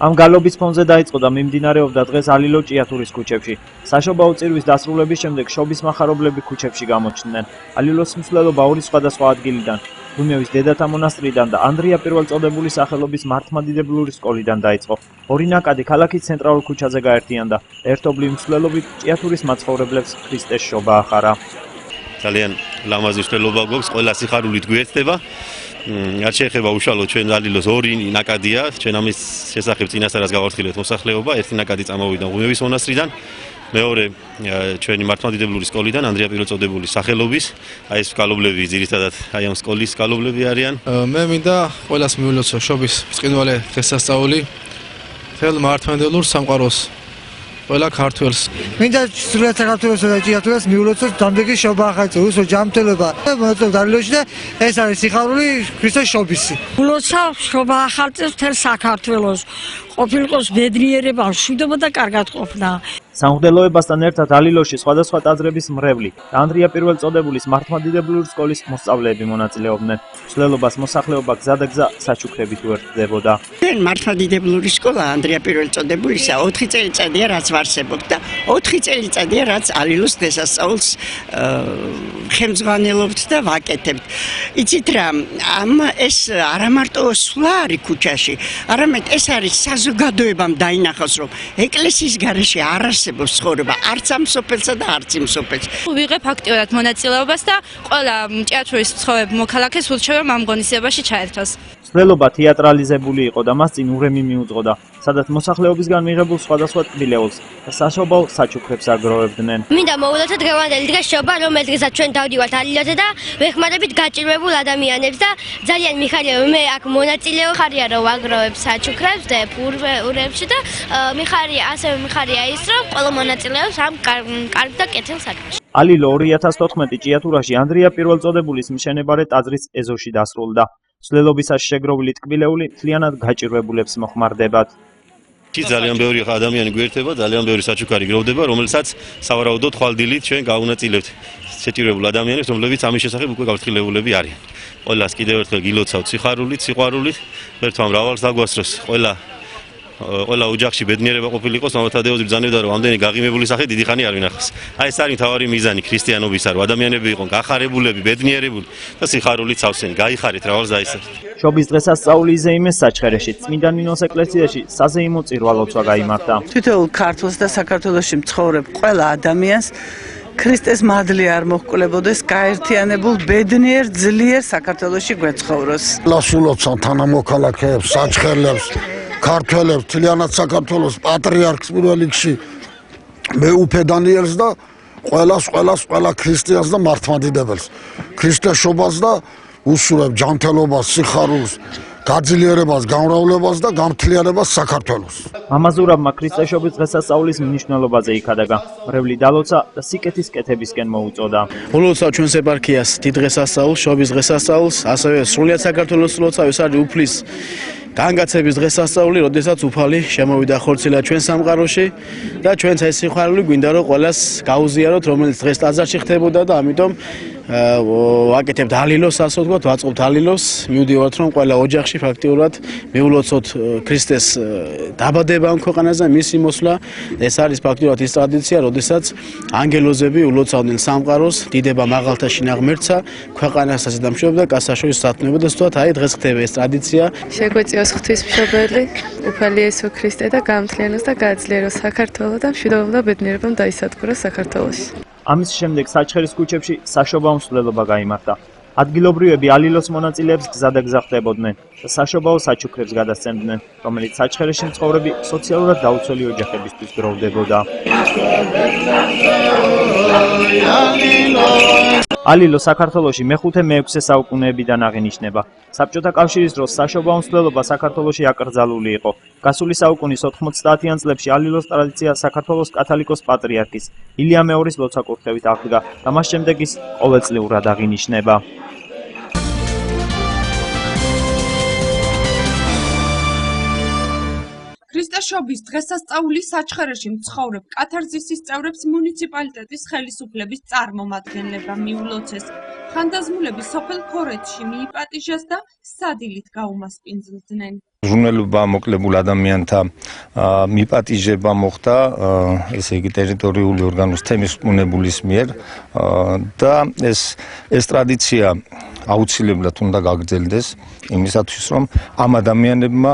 ამ გალობის ფონზე დაიწყო და მიმდინარეობდა დღეს ალილო-ჭიათურის ქუჩებში. საშობაო წირვის დასრულების შემდეგ შობის მახარებლები ქუჩებში გამოჩნდნენ. ალილოს მსვლელობა ორი სხვადასხვა ადგილიდან, დუნევის დედათა მონასტრიდან და ანდრია პირველწოდებული სახელობის მართლმადიდებლური სკოლიდან დაიწყო. ორი ნაკადი ქალაქის ცენტრალურ ქუჩაზე გაერთიანდა. ერთობლივ მსვლელობით ჭიათურის მაცხოვრებლებს ქრისტეს შობა ახარა. ძალიან ლამაზი მსვლელობა გვაქვს, ყველა სიხარულით გვერდება. რაც შეეხება უშუალოდ ჩვენ ალილოს ორი ნაკადია, ჩვენ ამის შესახებ წინასწარაც გავარცხილეთ მოსახლეობა, ერთი ნაკადი წამოვიდა დუნევის მონასტრიდან, მეორე ჩვენი მართლმადიდებლური სკოლიდან, ანდრია პირველწოდებული სახელობის, აი ეს სკოლობლები ძირითადად აი ამ სკოლის სკოლობლები არიან. მე მინდა ყველას მიულოცო შობის ბრწყინვალე დღესასწაული, მთელ მართლმადიდებლურ სამყაროს, ყველა ქართველს. მინდა სრულად საქართველოსა და ჭიათურას მიულოცოთ დამდეგი შობა ახალწლ, უსო ჯანმრთელობა. მონაწილეობთ ალილოში და ეს არის სიხარული ქრისტეს შობისი. ულოცავ შობა ახალწლს მთელ საქართველოს. ყოფილიყოს ბედნიერება, მშვიდობა და კარგად ყოფნა. სამღვდელოებასთან ერთად ალილოში სხვადასხვა ტაძრების მრევლი და ანდრია პირველწოდებულის მართლმადიდებლური სკოლის მოსწავლეები მონაწილეობდნენ. მსვლელობას მოსახლეობა გზადაგზა საჩუქრებით უერთდებოდა. მართლმადიდებლური სკოლა ანდრია პირველწოდებულისა 4 წელიწადია რაც ვარსებობთ და 4 წელიწადია რაც ალილოს დღესასწაულს ხელმძღვანელობთ და ვაკეთებთ. იცით რა, ეს არა მარტო სვლა არის ქუჩაში, არამედ ეს არის საზოგადოებამ დაინახოს, რომ ეკლესიის გარეშე არ არსებობს ცხოვრება, არც ამ სოფელსა და არც იმ სოფელს. ვიღებ აქტიურად მონაწილეობას და ყველა ჭიათურის მცხოვრებ მოქალაქეს ურჩევენ ამ ღონისძიებაში ჩაერთოს. მსვლელობა თეატრალიზებული იყო და მას წინ ურემი მიუძღოდა, სადაც მოსახლეობისგან მიღებულ სხვადასხვა ტკბილეულს და საშობაო საჩუქრებს აგროვებდნენ. მინდა მოვულოცოთ დღევანდელი დღეს შობა, რომელზეც ჩვენ დავდივართ ალილოზე და ვეხმარებით გაჭირვებულ ადამიანებს და ძალიან მიხარია, მე აქ მონაწილე ხარია, რომ ვაგროვებ საჩუქრებს და ფურვებში და ასევე მიხარია ის, რომ ყველა მონაწილეობს ამ კარგ და კეთილ საქმეში. ალილო 2014 ჭიათურაში ანდრია პირველწოდებულის მშენებარე ტაძრის ეზოში დასრულდა. მსვლელობისას შეგროვილი ტკბილეული მთლიანად გაჭირვებულებს მოხმარდებათ. ძალიან ბევრი ადამიანი გვერდება, ძალიან ბევრი საჩუქარი გროვდება, რომელსაც სავარაუდოდ ხვალდილით ჩვენ გაუნაწილებთ შეჭირებულ ადამიანებს, რომლებიც ამის შესახებ უკვე გავფრთხილებულები არიან. ყველას კიდევ ერთხელ გილოცავთ სიხარულით, სიყვარულით, ერთმა მრავალს დაგვასწროს, ყველა ოჯახში ბედნიერება ყოფილიყოს, მამათადეოზი ბრძანებდა, რომ ამდენი გაღიმებული სახე დიდი ხანი არ ვინახოს. აი ეს არის მთავარი მიზანი ქრისტიანობისა, რომ ადამიანები იყვნენ გახარებულები, ბედნიერებული და სიხარულით სავსენი. გაიხარეთ, რავალს დაისახეთ. შობის დღესასწაული იზეიმეს საჩხერეში, წმინდა ნინოს ეკლესიაში საზეიმო წირვა-ლოცვა გაიმართა. თითოეულ ქართველს და საქართველოში მცხოვრებ ყველა ადამიანს ქრისტეს მადლი არ მოჰკულებოდეს, გაერთიანებულ ბედნიერ ძლიერ საქართველოში გვეცხოვროს. ლასულოცავ თანამოქალაქეებს, საჩხერლებს, ქართველებს, თლიანად საქართველოს პატრიარქს პირველ რიგში მეუფე დანიელს და ყველა ქრისტიანს და მართლმადიდებელს. ქრისტეს შობას და უსურებ ჯანმრთელობას, სიხარულს, გაძლიერებას, გამრავლებას და გამთლიანებას საქართველოს. მამაზურაბმა ქრისტესშობის დღესასწაულის მნიშვნელობაზე იქადაგა. მრევლი დალოცა და სიკეთის კეთებისკენ მოუწოდა. ულოცავ ჩვენს ეპარქიას დიდ დღესასწაულს, შობის დღესასწაულს, ასევე სრულიად საქართველოს ულოცავ, ეს არის უფლის განგაცების დღესასწაული, როდესაც უფალი შემოვიდა ხორცილა ჩვენ სამყაროში და ჩვენც ეს სიხარული გვინდა რომ ყველას გაუზიაროთ, რომელიც დღეს ტაძარში ხდებოდა და ამიტომ ვაკეთებთ ალილოს, ასე ვთქვათ, ვაწყობთ ალილოს, მივდივართ რომ ყველა ოჯახში ფაქტიურად მიულოცოთ ქრისტეს დაბადება ამ ქვეყანაზე, მისი მოსვლა. ეს არის ფაქტიურად ის ტრადიცია, როდესაც ანგელოზები ულოცავდნენ სამყაროს, დიდება მაღალთაში ნაღმერთსა, ქვეყანასაც დამშვებდა, კაცსაშორის სათნოება და სწორად აი დღეს ხდება ეს ტრადიცია. შეგვეწიოს ღვთისმშობელი, უფალი იესო ქრისტე და გაამთლიანოს და გააძლიეროს საქართველო და მშვიდობამ და ბედნიერებამ დაისადგუროს საქართველოში. ამის შემდეგ საჩხერის ქუჩებში საშობაო მსვლელობა გაიმართა. ადგილობრივები ალილოს მონაწილეებს გზადაგზა ხდებოდნენ და საშობაო საჩუქრებს გადასცემდნენ, რომელიც საჩხერეში მცხოვრები სოციალურად დაუცველი ოჯახებისთვის გროვდებოდა. ალილო საქართველოში მე-5-მე-6 საუკუნეებიდან აღინიშნება. საბჭოთა კავშირის დროს საშობაო მსვლელობა საქართველოში აკრძალული იყო. გასული საუკუნის 90-იან წლებში ალილოს ტრადიცია საქართველოს კათოლიკოს პატრიარქის ილია მეორის ლოცვა-კურთხევით აღდგა და მას შემდეგ ის ყოველწლიურად აღინიშნება. ქრისტეშობის დღესასწაულის საჩხერეში მცხოვრებ კათარზისის წევრებს მუნიციპალიტეტის ხელისუფლების წარმომადგენლება მიულოცეს. ხანდაზმულები სოფელ ქორეთში მიიპატიჟეს და სადილით გაუმასპინძლდნენ. ზრუნველობა მოკლებულ ადამიანთა მიპატიჟება მოხდა, ესე იგი ტერიტორიული ორგანოს თემის უნებულის მიერ და ეს ტრადიცია აუცილებლად უნდა გაგრძელდეს იმისათვის, რომ ამ ადამიანებმა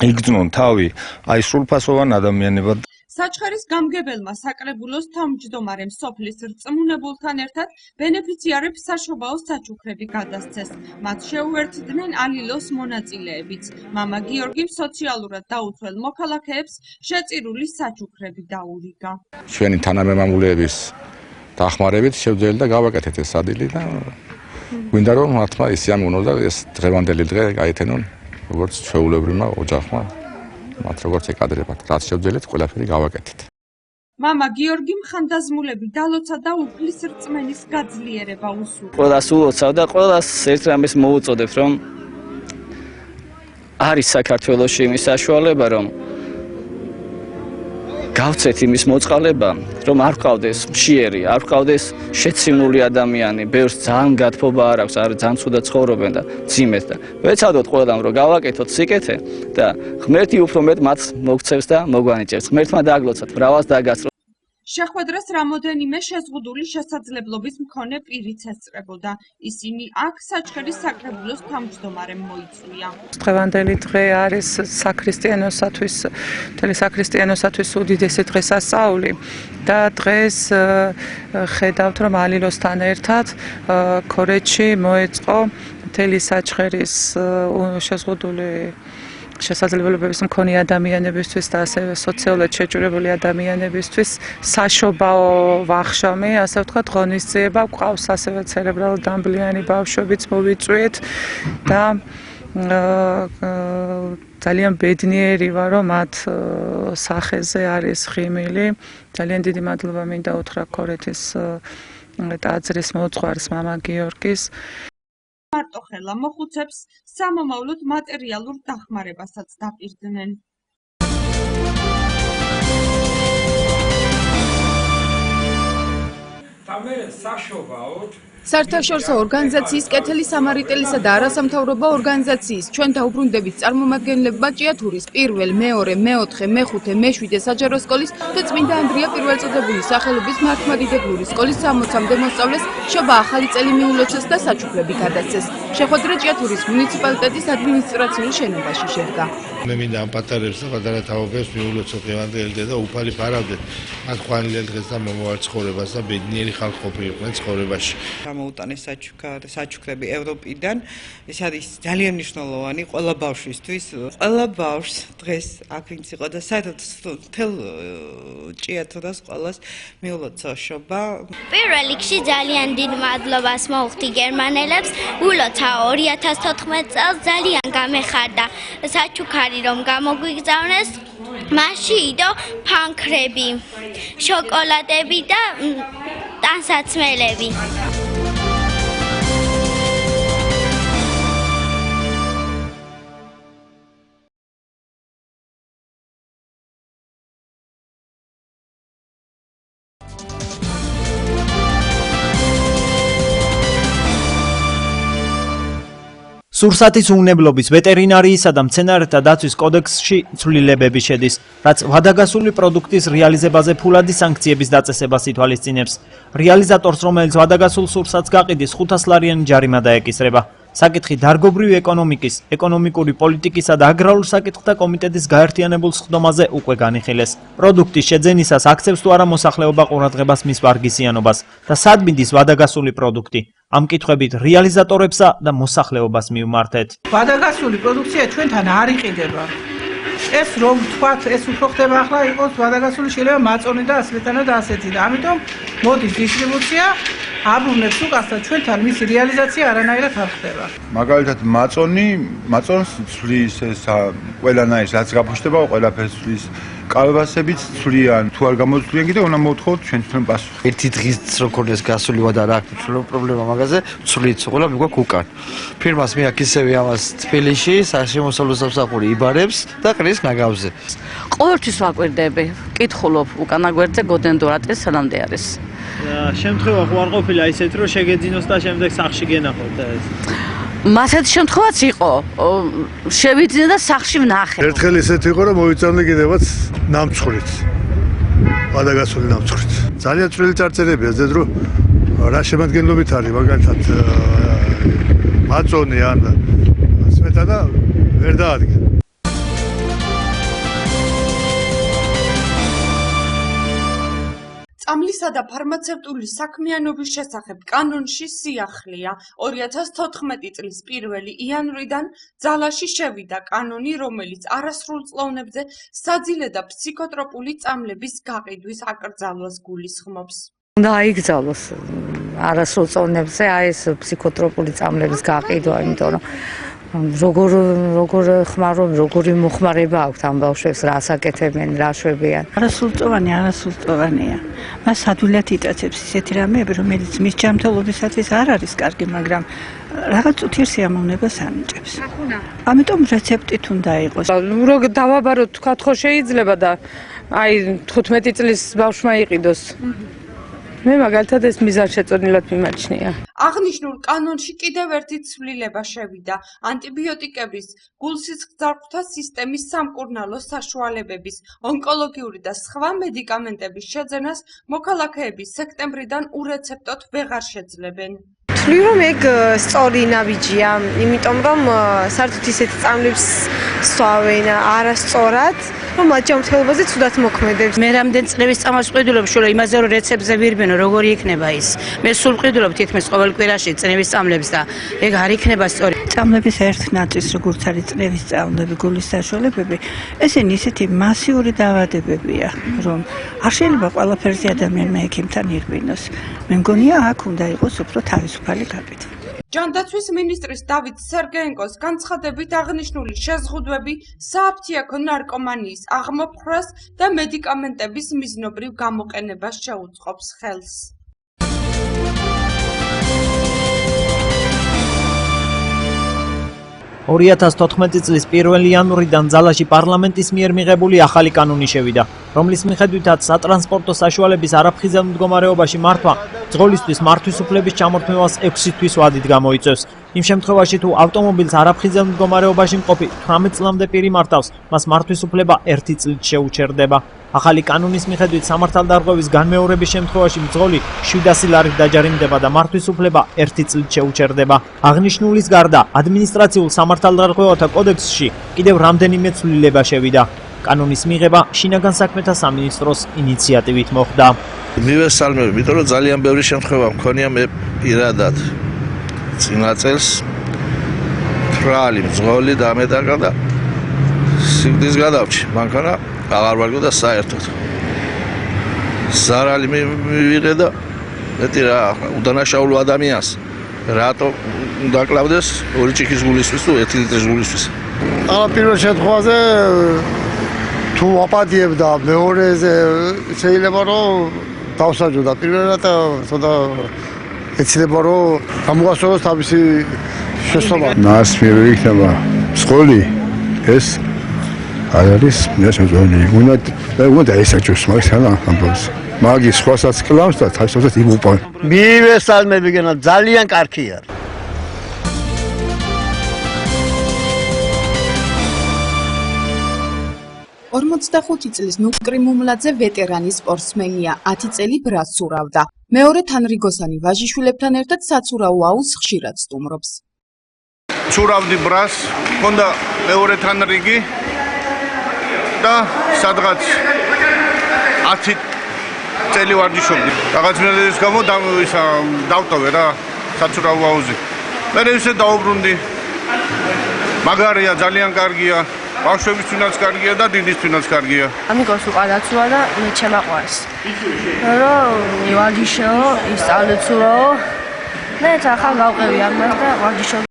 იგრძნონ თავი აი სრულფასოვან ადამიანებად. საჩხერის გამგებელმა საკრებულოს თავმჯდომარემ სოფლის რწმუნებულთან ერთად ბენეფიციარებს საშობაო საჩუქრები გადასცეს. მათ შეუერთდნენ ალილოს მონაწილეებიც. მამა გიორგიმ სოციალურად დაუცველ მოქალაქეებს შეწირული საჩუქრები დაურიგა. ჩვენი თანამემამულეების დახმარებით შევძელდა გავაკეთეთ ეს სადი და გვინდა რომ მართლა ის ამონო და ეს დღევანდელი დღე გაეთენონ როგორც ჩვეულებრივმა ოჯახმა. მათ როგორც ეკადრებათ, რაც შევძელეთ, ყველაფერი გავაკეთეთ. მამა გიორგიმ ხანდაზმულები დალოცა და უფლის რწმენის გაძლიერება უსურვა. ყველას ულოცავ და ყველას ერთ რამეს მოუწოდებ, რომ არის საქართველოში იმის საშუალება, რომ გავცეთ იმის მოწყალება, რომ არ ვყავდეს მშიერი, არ ვყავდეს შეცინული ადამიანი, ბევრს ძალიან გათბობა არ აქვს, ძალიან ცუდად ცხოვრობენ და ძიმეთ და ვეცადოთ ყველამ რომ გავაკეთოთ სიკეთე და ღმერთი უფრო მეტ მათ მოგცევს და მოგვანიჭებს. ღმერთმა დააგლოცოთ, მრავალს დააგასწროთ. შეხვედრას რამოდენიმე შეზღუდული შესაძლებლობის მქონე პირიც ესწრებოდა. ისინი აქ საჩხერის საკრებულოს თავმჯდომარემ მოიწვია. დღევანდელი დღე არის საქრისტიანოსათვის, მთელი საქრისტიანოსათვის უდიდესი დღესასწაული და დღეს ხედავთ, რომ ალილოსთან ერთად ქორეთში მოეწყო მთელი საჩხერის შეზღუდული შესაძლებლობების მქონე ადამიანებისთვის და ასევე სოციალურად შეჭურებული ადამიანებისთვის საშობაო ვახშამი, ასე ვთქვათ, ღონისძიება გვყავს, ასევე ცერებრალ-დამბლიანი ბავშვებიც მოვიწვიეთ და ძალიან ბედნიერი ვარ, რომ მათ სახეზე არის ხიმილი. ძალიან დიდი მადლობა მინდა უთხრა ქორეთის ტაძრის მოძღვარს მამა გიორგის. მარტო ხელა მოხუცებს სამომავლოდ მატერიალურ დახმარებასაც დაპირდნენ. საერთაშორისო ორგანიზაციის კეთილი სამარიტელისა და არასამთავრობო ორგანიზაციის ჩვენ დაუბრუნდებით წარმომადგენლებმა ჭიათურის პირველ, მეორე, მეოთხე, მეხუთე, მეშვიდე საჯარო სკოლის და წმინდა ანდრია პირველწოდებული სახელობის მართლმადიდებლური სკოლის 60-მდე მოსწავლეს შობა ახალი წელი მიულოცეს და საჩუქრები გადასცეს. შეხვედრა ჭიათურის მუნიციპალიტეტის ადმინისტრაციულ შენობაში შედგა. მე მინდა ამ პატარებს და პატარა თაობებს მიულოცოთ დღევანდელი და უფალი ფარავდეთ მათ ყვანილ დღეს და მომავალ ცხოვრებას და ბედნიერი ხალხი ყოფილიყვნენ ცხოვრებაში. გამოუტანეს საჩუქრები ევროპიდან. ეს არის ძალიან მნიშვნელოვანი ყველა ბავშვისთვის. ყველა ბავშვს დღეს აქ ვინც იყო და საერთოდ მთელ ჭიათურას ყველას მიულოცა შობა. პირველ რიგში ძალიან დიდ მადლობას მოვხდი გერმანელებს. ულოცა 2014 წელს ძალიან გამეხარდა საჩუქარი რომ გამოგვიგზავნეს. მასში იდო ფანქრები, შოკოლადები და ტანსაცმელები. სურსათის უნებლობის, ვეტერინარიისა და მცენარეთა დაცვის კოდექსში ცვლილებები შედის, რაც ვადაგასული პროდუქტის რეალიზებაზე ფულადი სანქციების დაწესებას ითვალისწინებს. რეალიზატორს, რომელიც ვადაგასულ სურსათს გაყიდის, 500 ლარიანი ჯარიმა დაეკისრება. საკითხი დარგობრივი ეკონომიკის, ეკონომიკური პოლიტიკისა და აგრარულ საკითხთა კომიტეტის გაერთიანებულ სხდომაზე უკვე განიხილეს. პროდუქტის შეძენისას აქცევს თუ არა მოსახლეობა ყურადღებას მის ვარგისიანობას და სად მიდის ვადაგასული პროდუქტი. ამ კითხვებით რეალიზატორებსა და მოსახლეობას მივმართეთ. ვადაგასული პროდუქცია ჩვენთან არ იყიდება. ეს რომ თქვათ, ეს უფრო ხდება ახლა იყოს ვადაგასული შეიძლება მაწონი და ასეთანა და ასეთი და ამიტომ მოდის დისტრიბუცია აბრუნებს უკას და ჩვენთან მისი რეალიზაცია არანაირად არ ხდება. მაგალითად მაწონს ცვლის ეს ყველანაირს რაც გაფუშდება ყველაფერს ცვლის კალბასებიც ცვლიან, თუ არ გამოцვლიან კიდე უნდა მოვთხოვოთ ჩვენთან პასუხი. ერთი დღის როგორ ეს გასული ვარ და რა პრობლემა მაგაზე ცვლით, ყველა მიგვაქვს უკან. ფირმას მე აქ ისევე ამას თბილისში საშემოსავლო სამსახური იბარებს და ყრის ნაგავზე. ყოველთვის ვაკვირდები, კითხულობ უკანა გვერდზე გოდენდორატეს სანამდე არის. შემთხვევა ხო არ ყოფილა ისეთ რომ შეგეძინოს და შემდეგ სახლში გენახოთ ეს. მასეთ შემთხვევაც იყო. შევიძინე და სახლში ვნახე. ერთხელ ისეთ იყო რომ მოვიწამდი კიდევაც ნამცხრით. ვადაგასული ნამცხრით. ძალიან წვრილი წარწერებია ზედ რომ რა შემადგენლობით არის მაგალითად მაწონი ან სმეტანა ვერ დაადგენ. წამლისა და ფარმაცევტული საქმიანობის შესახებ კანონში სიახლეა. 2014 წლის 1 იანვრიდან ძალაში შევიდა კანონი, რომელიც არასრულწლოვნებზე საძილე და ფსიქოტროპული წამლების გაყიდვის აკრძალვას გულისხმობს. უნდა აიგზავნოს არასრულწლოვნებზე ეს ფსიქოტროპული წამლების გაყიდვა, იმიტომ რომ როგორ ხმარო, როგორი მოხმარება აქვს ამ ბავშვებს, რას აკეთებენ, რა შვებიან. არასრულწლოვანია. მას ადვილად იტაცებს ისეთი რამეები, რომელიც მის ჯანმრთელობისათვის არ არის კარგი, მაგრამ რაღაც უცირ სიამოვნებას ანიჭებს. ამიტომ რეცეპტით უნდა იყოს. რო დავაბაროთ, თქვა ხო შეიძლება და აი 15 წლის ბავშვმა იყიდოს. მე მაგალითად ეს მიზანშეწონილად მიმაჩნია. აღნიშნულ კანონში კიდევ ერთი ცვლილება შევიდა. ანტიბიოტიკების, გულსისხლძარღვთა სისტემის სამკურნალო საშუალებების, ონკოლოგიური და სხვა მედიკამენტების შეძენას მოქალაქეები სექტემბრიდან ურეცეპტოდ ვეღარ შეძლებენ. ვთვლი რომ ეგ სწორი ნაბიჯია, იმიტომ რომ საერთოდ ისეთი წამლებს სწავენ არასწორად, რომ მათ ჯანმრთელობაზე ცუდად მოქმედებს. მე რამდენ წლების წამალს ვყიდულობ შულა იმაზე რომ რეცეპტზე ვირბენო, როგორი იქნება ის. მე სულ ვყიდულობ თითქმის ყოველ კვირაში წნევის წამლებს და ეგ არ იქნება სწორი. წამლების ერთ ნაწილს როგორც არის წნევის წამლები, გულის საშუალებები, ესენი ისეთი მასიური დაავადებებია, რომ არ შეიძლება ყველაფერზე ადამიანმა ექიმთან ირბინოს. მე მგონია აქ უნდა იყოს უფრო თავისუფალი გაკეთება. ჯანდაცვის მინისტრის დავით სერგეენკოს განცხადებით აღნიშნული შეზღუდვები სააფთიაქო ნარკომანიის აღმოფხრას და მედიკამენტების მიზნობრივ გამოყენებას შეუწყობს ხელს. 2014 წლის 1 იანვრიდან ძალაში პარლამენტის მიერ მიღებული ახალი კანონი შევიდა, რომლის მიხედვითაც სატრანსპორტო საშუალების არაფხიზელ მდგომარეობაში მართვა ძღოლისთვის მართვის უფლების ჩამორთმევას 6 თვის ვადით გამოიწვევს. იმ შემთხვევაში თუ ავტომობილს არაფხიზელ მდგომარეობაში მყოფი 18 წლამდე პირი მართავს, მას მართვის უფლება 1 წლით შეუჩერდება. ახალი კანონის მიხედვით სამართალდარღვევის განმეორების შემთხვევაში მძღოლი 700 ლარით დაჯარიმდება და მართვის უფლება 1 წლით შეუჩერდება. აღნიშნულის გარდა ადმინისტრაციულ სამართალდარღვევათა კოდექსში კიდევ რამდენიმე ცვლილება შევიდა. კანონის მიღება შინაგან საქმეთა სამინისტროს ინიციატივით მოხდა. მივესალმები, იმიტომ რომ ძალიან ბევრი შემთხვევა მქონია მე პირადად წინა წელს ფრალი მძღოლი დამეტაკა და სიგდის გადავჭი მანქანა აღარ ვარგო და საერთოდ ზარალი მივიღე და მეტი რა უდანაშაულო ადამიანს რატო დაკლავდეს 2 ჭიქის გულისთვის თუ 1 ლიტრის გულისთვის. პირველ შემთხვევაზე თუ აპატიებდა მეორეზე შეიძლება რომ დავსაჯოდა პირველად ცოტა ეცილება რომ გამოასწოროს თავისი შესწავლა. ნასმიერი იქნება სკოლი ეს არ არის მესაზონი. უნდა ესაჯოს მაგისთან ამბობს. მაგის სხვასაც კლავს და თავისთავად იმუპან. მივესალმები გენა ძალიან კარგია. 45 წლის ნუკრი მუმლაძე ვეტერანი სპორტსმენია, 10 წელი ბრას ცურავდა. მეორე თანრიგოსანი ვაჟიშვილებთან ერთად საცურაო აუზს ხშირად სტუმრობს. ცურავდი ბრას, მქონდა მეორე თანრიგი და სადღაც 10 წელი ვარჯიშობდი. რაღაც მიზეზის გამო დავტოვე რა საცურაო აუზი. მე ისე დაუბრუნდი. მაგარია, ძალიან კარგია. ბავშვებისთვინაც კარგია და დიდისთვინაც კარგია. ამიგოს უყადაცუა და მე ჩემაყვარს. რომ ვარჯიშო, ისწავლე ცურაო. მე ახლა გავყევი ამას და ვარჯიშობ.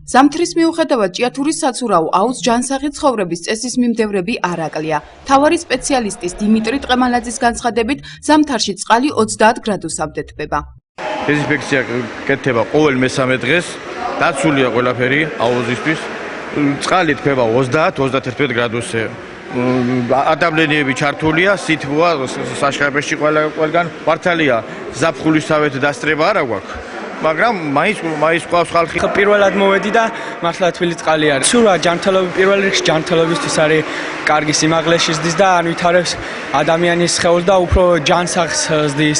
ზამთრის მიუხედავად ჭიათურის საცურაო აუზს ჯანსაღი ცხოვრების წესის მიმდევრები არ აკლია. მთავარი სპეციალისტის დიმიტრი ტყემალაძის განცხადებით, ზამთარში წყალი 30 გრადუსამდე თბება. დეზინფექცია კეთდება ყოველ მესამე დღეს, დაცულია ყველაფერი აუზისთვის. წყალი თბება 30-31 გრადუსზე. ატამლენიები ჩართულია, სითბოა საშხერბეში ყველგან. მართალია, ზაფხულისავეთ დასწრება არ აქვს. მაგრამ მაინც ყავს ხალხი. პირველად მოვედი და მართლა თბილი წყალი არის. სურა ჯანმრთელობის პირველ რიგში ჯანმრთელობისთვის არის კარგი სიმაღლეში ზრდის და არ ვითარებს ადამიანის სხეულს და უფრო ჯანსაღს ზრდის.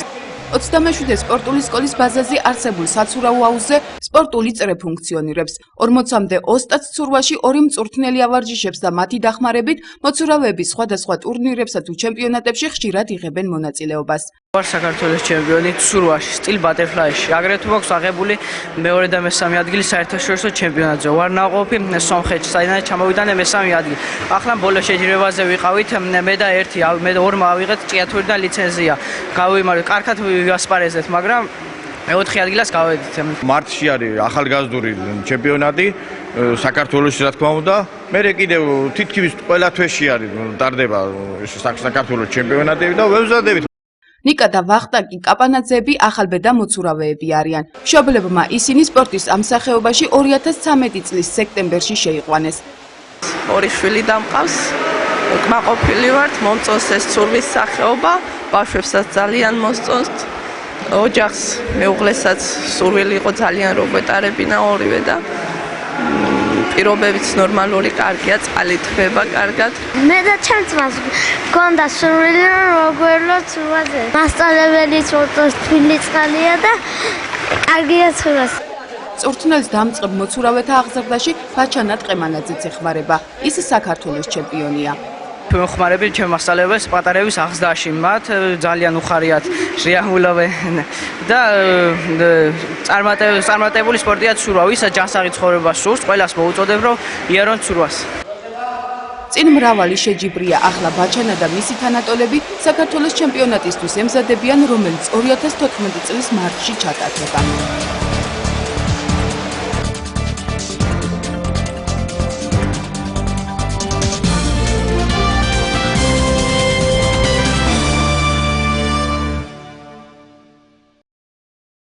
27 სპორტული სკოლის ბაზაზე არსებულ საცურაო აუზზე სპორტული წრე ფუნქციონირებს. 40-მდე ოსტატ ცურვაში 2 მწვრთნელი ავარჯიშებს და მათი დახმარებით მოცურავეები სხვადასხვა ტურნირებსა თუ ჩემპიონატებში ხშირად იღებენ მონაწილეობას. ვარ საქართველოს ჩემპიონი ცურვაში, სტილ ბატერფლაიში. აგრეთვე მაქვს აღებული მეორე და მესამე ადგილი საერთაშორისო ჩემპიონატზე. ვარ ნაყოფი სომხეთში, საიდანაც ჩამოვიტანე მესამე ადგილი. ახლა ბოლო შეჯიბრებაზე ვიყავით, მე და ერთი, მე ორმა ავიღეთ ჭიათურიდან ლიცენზია. გავიმართ, კარგად ვიასპარეზეთ, მაგრამ მე-4 ადგილას გავედით. მარტში არის ახალგაზრდული ჩემპიონატი საქართველოში, რა თქმა უნდა. მე კიდევ თითქმის ყველა თვეში არის ტარდება საქართველოს ჩემპიონატები და ვემზადებით. ნიკა და ვახტანგი კაპანაძეები ახალბედა მოცურავეები არიან. მშობლებმა ისინი სპორტის ამ სახეობაში 2013 წლის სექტემბერში შეიყვანეს. 2 შვილი დამყავს. კმაყოფილი ვართ, მომწონს ეს ცურვის სახეობა, ბავშვებსაც ძალიან მოსწონს. ოჯახს მეუღლესაც სურვილი იყო ძალიან რომ ვეტარებინა ორივე და პირობებიც ნორმალური კარგია, წყალი თბება კარგად. მე და ჩემ ძმას გქონდა სურვილი რომ როგერლო ცურვაზე. მასწავლებელიც მოწონს თბილი წყალია და კარგია ცურვას. წვრთნელს დამწყებ მოცურავეთა აღზრდაში ბაჩანა ტყემალაძეც ეხმარება. ის საქართველოს ჩემპიონია. ხმარები ჩემ მასწავლებელს პატარების აღზრდაში, მათ ძალიან უხარიათ შეამულობენ და წარმატებული სპორტია ცურვა, ვისაც ჯანსაღი ცხოვრება სურს, ყველას მოუწოდებ რომ იარონ ცურვას. წინ მრავალი შეჯიბრია, ახლა ბაჩანა და მისი თანატოლები საქართველოს ჩემპიონატისთვის ემზადებიან, რომელიც 2014 წლის მარტში ჩატარდება.